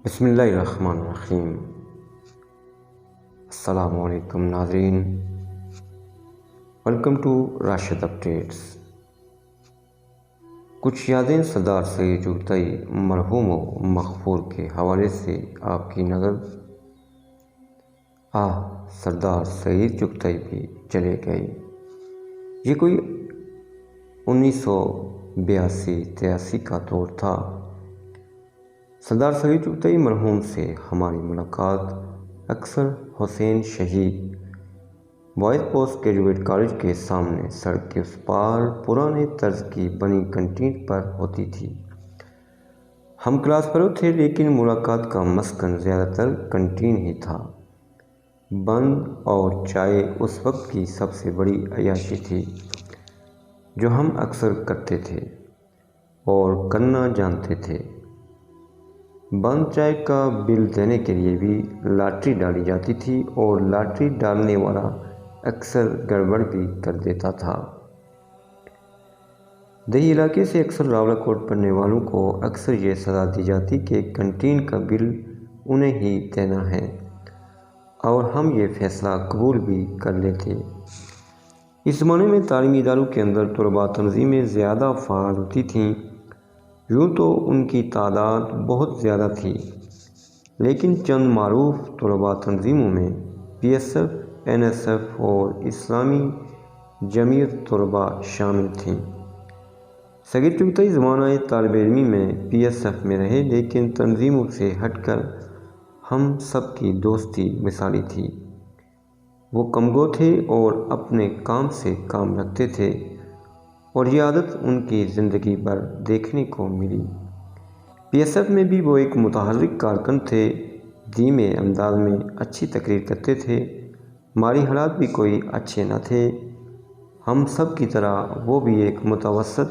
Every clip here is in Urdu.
بسم اللہ الرحمن الرحیم۔ السلام علیکم ناظرین، ویلکم ٹو راشد اپڈیٹس۔ کچھ یادیں سردار سید چغتائی مرحوم و مغفور کے حوالے سے آپ کی نظر۔ سردار سید چغتائی بھی چلے گئے۔ یہ کوئی 1982-83 کا دور تھا۔ سردار سید چغتائی مرحوم سے ہماری ملاقات اکثر حسین شہید بوائز پوسٹ گریجویٹ کالج کے سامنے سڑک کے اس پار پرانے طرز کی بنی کنٹین پر ہوتی تھی۔ ہم کلاس فیلو تھے، لیکن ملاقات کا مسکن زیادہ تر کنٹین ہی تھا۔ بند اور چائے اس وقت کی سب سے بڑی عیاشی تھی جو ہم اکثر کرتے تھے اور کرنا جانتے تھے۔ بند چائے کا بل دینے کے لیے بھی لاٹری ڈالی جاتی تھی، اور لاٹری ڈالنے والا اکثر گڑبڑ بھی کر دیتا تھا۔ دیہی علاقے سے اکثر راولاکوٹ پڑھنے والوں کو اکثر یہ سزا دی جاتی کہ کنٹین کا بل انہیں ہی دینا ہے، اور ہم یہ فیصلہ قبول بھی کر لیتے۔ اس زمانے میں تعلیمی اداروں کے اندر طلباء تنظیمیں زیادہ فعال ہوتی تھیں۔ یوں تو ان کی تعداد بہت زیادہ تھی، لیکن چند معروف طلباء تنظیموں میں PSF، NSF اور اسلامی جمعیت طلباء شامل تھیں۔ سید چغتائی زمانہ طالب علمی میں PSF میں رہے، لیکن تنظیموں سے ہٹ کر ہم سب کی دوستی مثالی تھی۔ وہ کمگو تھے اور اپنے کام سے کام رکھتے تھے، اور یہ عادت ان کی زندگی بھر دیکھنے کو ملی۔ PSF میں بھی وہ ایک متحرک کارکن تھے، دھیمے انداز میں اچھی تقریر کرتے تھے۔ مالی حالات بھی کوئی اچھے نہ تھے۔ ہم سب کی طرح وہ بھی ایک متوسط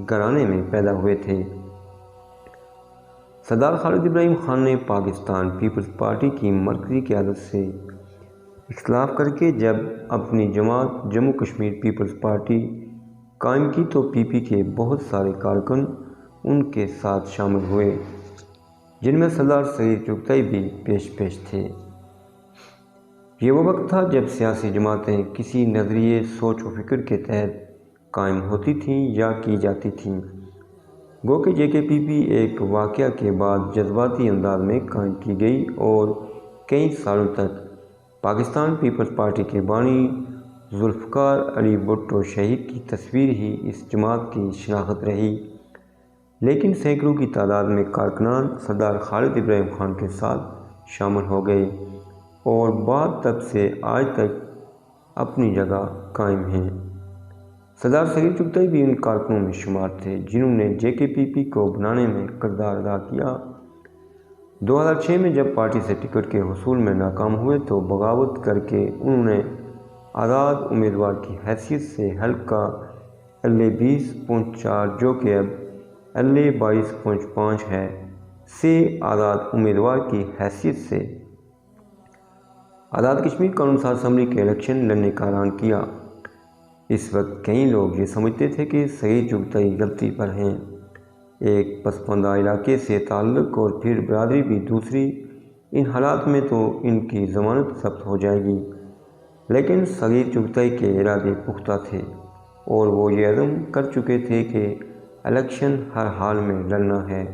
گھرانے میں پیدا ہوئے تھے۔ سردار خالد ابراہیم خان نے پاکستان پیپلز پارٹی کی مرکزی قیادت سے اختلاف کر کے جب اپنی جماعت جموں کشمیر پیپلز پارٹی قائم کی تو PP کے بہت سارے کارکن ان کے ساتھ شامل ہوئے، جن میں سردار سید چغتائی بھی پیش تھے۔ یہ وہ وقت تھا جب سیاسی جماعتیں کسی نظریے، سوچ و فکر کے تحت قائم ہوتی تھیں یا کی جاتی تھیں۔ گو کہ JKPP ایک واقعہ کے بعد جذباتی انداز میں قائم کی گئی، اور کئی سالوں تک پاکستان پیپلز پارٹی کے بانی ذوالفقار علی بھٹو شہید کی تصویر ہی اس جماعت کی شناخت رہی۔ لیکن سینکڑوں کی تعداد میں کارکنان سردار خالد ابراہیم خان کے ساتھ شامل ہو گئے، اور بعد تب سے آج تک اپنی جگہ قائم ہیں۔ سردار سید چغتائی بھی ان کارکنوں میں شمار تھے جنہوں نے JKPP کو بنانے میں کردار ادا کیا۔ 2006 میں جب پارٹی سے ٹکٹ کے حصول میں ناکام ہوئے تو بغاوت کر کے انہوں نے آزاد امیدوار کی حیثیت سے حلقہ LA-20.4 جو کہ اب LA-22.5 ہے سے آزاد امیدوار کی حیثیت سے آزاد کشمیر قانون ساز اسمبلی کے الیکشن لڑنے کا اعلان کیا۔ اس وقت کئی لوگ یہ سمجھتے تھے کہ سید چغتائی غلطی پر ہیں، ایک پسماندہ علاقے سے تعلق اور پھر برادری بھی دوسری، ان حالات میں تو ان کی ضمانت ضبط ہو جائے گی۔ لیکن سید چغتائی کے ارادے پختہ تھے، اور وہ یہ عزم کر چکے تھے کہ الیکشن ہر حال میں لڑنا ہے۔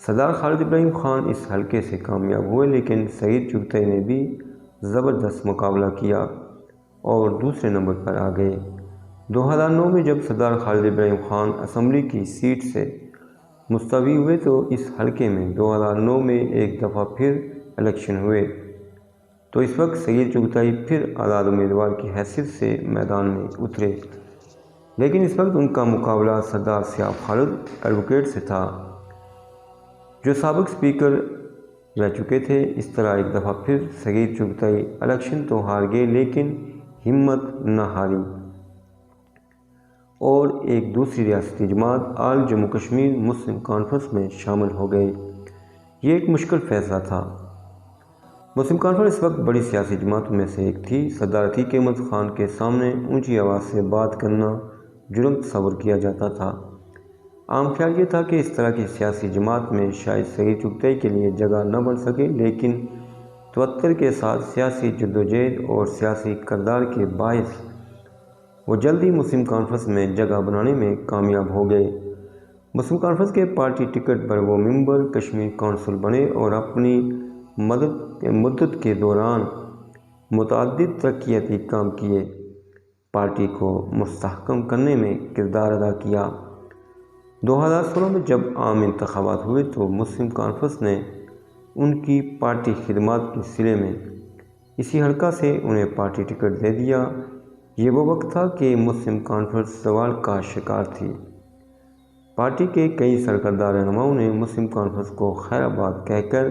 سردار خالد ابراہیم خان اس حلقے سے کامیاب ہوئے، لیکن سید چغتائی نے بھی زبردست مقابلہ کیا اور دوسرے نمبر پر آ گئے۔ 2009 میں جب سردار خالد ابراہیم خان اسمبلی کی سیٹ سے مستعفی ہوئے تو اس حلقے میں 2009 میں ایک دفعہ پھر الیکشن ہوئے، تو اس وقت سید چغتائی پھر آزاد امیدوار کی حیثیت سے میدان میں اترے، لیکن اس وقت ان کا مقابلہ سردار سیاف خالد ایڈوکیٹ سے تھا، جو سابق اسپیکر رہ چکے تھے۔ اس طرح ایک دفعہ پھر سید چغتائی الیکشن تو ہار گئے، لیکن ہمت نہ ہاری اور ایک دوسری ریاستی جماعت آل جموں کشمیر مسلم کانفرنس میں شامل ہو گئے۔ یہ ایک مشکل فیصلہ تھا۔ مسلم کانفرنس اس وقت بڑی سیاسی جماعتوں میں سے ایک تھی۔ سردار عتیق احمد خان کے سامنے اونچی آواز سے بات کرنا جرم تصور کیا جاتا تھا۔ عام خیال یہ تھا کہ اس طرح کی سیاسی جماعت میں شاید صغیر چغتائی کے لیے جگہ نہ بن سکے، لیکن توتر کے ساتھ سیاسی جدوجہد اور سیاسی کردار کے باعث وہ جلد ہی مسلم کانفرنس میں جگہ بنانے میں کامیاب ہو گئے۔ مسلم کانفرنس کے پارٹی ٹکٹ پر وہ ممبر کشمیر کونسل بنے اور اپنی مدت کے دوران متعدد ترقیاتی کام کیے، پارٹی کو مستحکم کرنے میں کردار ادا کیا۔ 2016 میں جب عام انتخابات ہوئے تو مسلم کانفرنس نے ان کی پارٹی خدمات کے صلے میں اسی حلقہ سے انہیں پارٹی ٹکٹ دے دیا۔ یہ وہ وقت تھا کہ مسلم کانفرنس زوال کا شکار تھی۔ پارٹی کے کئی سرکردہ رہنماؤں نے مسلم کانفرنس کو خیر آباد کہہ کر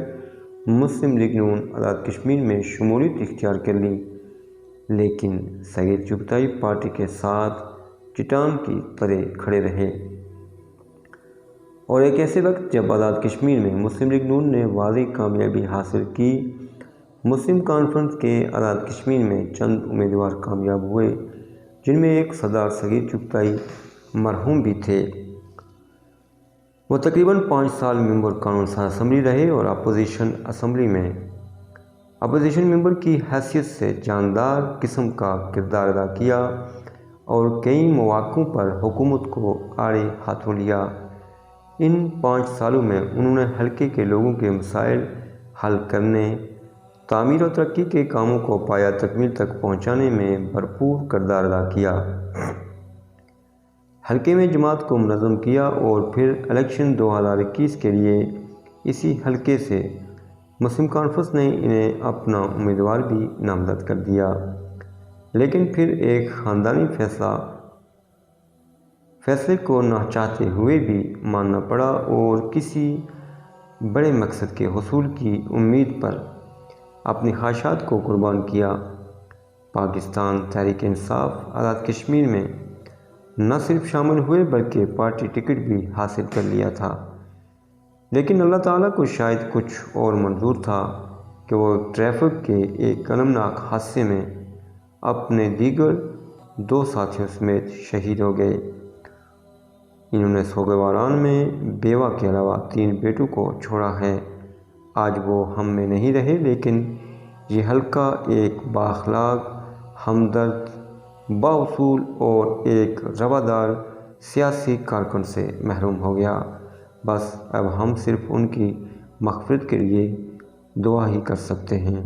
مسلم لیگ نون آزاد کشمیر میں شمولیت اختیار کر لی، لیکن صغیر چغتائی پارٹی کے ساتھ چٹان کی طرح کھڑے رہے۔ اور ایک ایسے وقت جب آزاد کشمیر میں مسلم لیگ نون نے واضح کامیابی حاصل کی، مسلم کانفرنس کے آزاد کشمیر میں چند امیدوار کامیاب ہوئے، جن میں ایک سردار صغیر چغتائی مرحوم بھی تھے۔ وہ تقریباً 5 سال ممبر قانون ساز اسمبلی رہے اور اپوزیشن اسمبلی میں اپوزیشن ممبر کی حیثیت سے جاندار قسم کا کردار ادا کیا اور کئی مواقعوں پر حکومت کو آڑے ہاتھوں لیا۔ ان 5 سالوں میں انہوں نے حلقے کے لوگوں کے مسائل حل کرنے، تعمیر و ترقی کے کاموں کو پایہ تکمیل تک پہنچانے میں بھرپور کردار ادا کیا، حلقے میں جماعت کو منظم کیا اور پھر الیکشن 2021 کے لیے اسی حلقے سے مسلم کانفرنس نے انہیں اپنا امیدوار بھی نامزد کر دیا، لیکن پھر ایک خاندانی فیصلے کو نہ چاہتے ہوئے بھی ماننا پڑا اور کسی بڑے مقصد کے حصول کی امید پر اپنی خواہشات کو قربان کیا۔ پاکستان تحریک انصاف آزاد کشمیر میں نہ صرف شامل ہوئے بلکہ پارٹی ٹکٹ بھی حاصل کر لیا تھا، لیکن اللہ تعالیٰ کو شاید کچھ اور منظور تھا کہ وہ ٹریفک کے ایک المناک حادثے میں اپنے دیگر 2 ساتھیوں سمیت شہید ہو گئے۔ انہوں نے سوگواران میں بیوہ کے علاوہ 3 بیٹوں کو چھوڑا ہے۔ آج وہ ہم میں نہیں رہے، لیکن یہ حلقہ ایک بااخلاق، ہمدرد، بااصول اور ایک روادار سیاسی کارکن سے محروم ہو گیا۔ بس اب ہم صرف ان کی مغفرت کے لیے دعا ہی کر سکتے ہیں۔